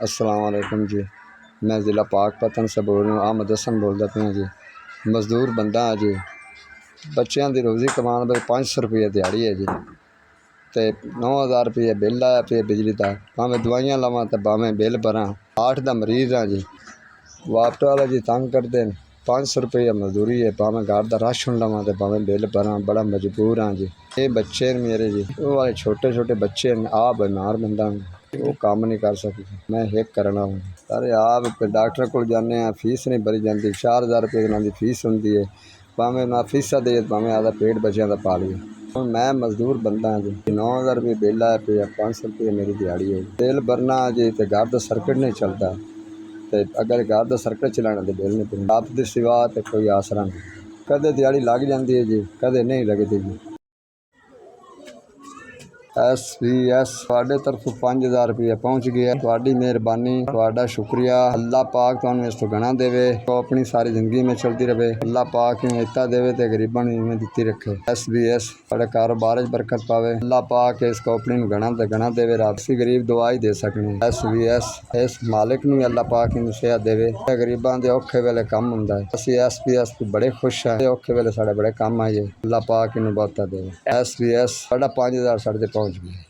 अस्सलाम वालेकुम जी। मैं ज़िला पाकपतन से बोल रहा हूँ। अहमद हसन बोलदा पिया जी। मज़दूर बंदा हाँ जी। बच्चों की रोज़ी कमान बस 500 रुपये दिहाड़ी है जी। तो 9000 रुपये बिल आया पे बिजली का। भावें दवाइयाँ लवां तो भावें बिल भरां। 8 का मरीज़ हाँ जी। वापट वाला जी तंग करते हैं। 500 रुपये मजदूरी है। भावें घर का राशन लवां तो भावें बिल भरां। बड़ा मजबूर हाँ जी। ये बच्चे मेरे जी, वो वाले छोटे छोटे बच्चे आप बीमार बंदा वो काम नहीं कर सकते। मैं एक करना हूँ सारे आप डॉक्टर को जाने फीस नहीं भरी जाती। 4000 रुपये उन्होंने फीस होंगी है। भावें ना फीसा दे भावें आधा पेट बच्चों का पालिए। हूँ मैं मजदूर बंदा जी। 9000 रुपये बिल आया पे 500 रुपये मेरी दिहाड़ी है। बिल भरना जी तो घर का सर्किट नहीं चलता। तो अगर घर का सर्किट चलाना तो बिल नहीं भरना। आप के सिवा तो कोई आसरा नहीं। कदे दिहाड़ी लग जाती है जी, कदे नहीं लगती जी। SVS ਤੁਹਾਡੇ तरफों 5000 रुपये पहुँच गया। ਤੁਹਾਡੀ मेहरबानी, ਤੁਹਾਡਾ शुक्रिया। अल्लाह पाक ਤੁਹਾਨੂੰ इस तो गणा देवे। तो अपनी सारी ज़िंदगी में चलती रहे। अल्लाह पाक इन्हें इतना देवे तो गरीबों ने इन्हें दिती रखे। SVS ਤੁਹਾਡੇ कारोबार बरकत पावे। अल्लाह पाक इस कंपनी में गणा तो गणा देवे। आपसी गरीब दुआ ही दे सकने। SVS इस मालिक ਨੂੰ अल्लाह पाक इन्हें सेहत देवे। गरीबों के औखे वेले काम हुंदा है। ਅਸੀਂ SVS ਤੋਂ बड़े खुश हैं। औखे वेले साढ़े बड़े काम आइए। अल्लाह पाक इन्हें बहुता देवे। SVS 5000 साढ़े पहुँच गए।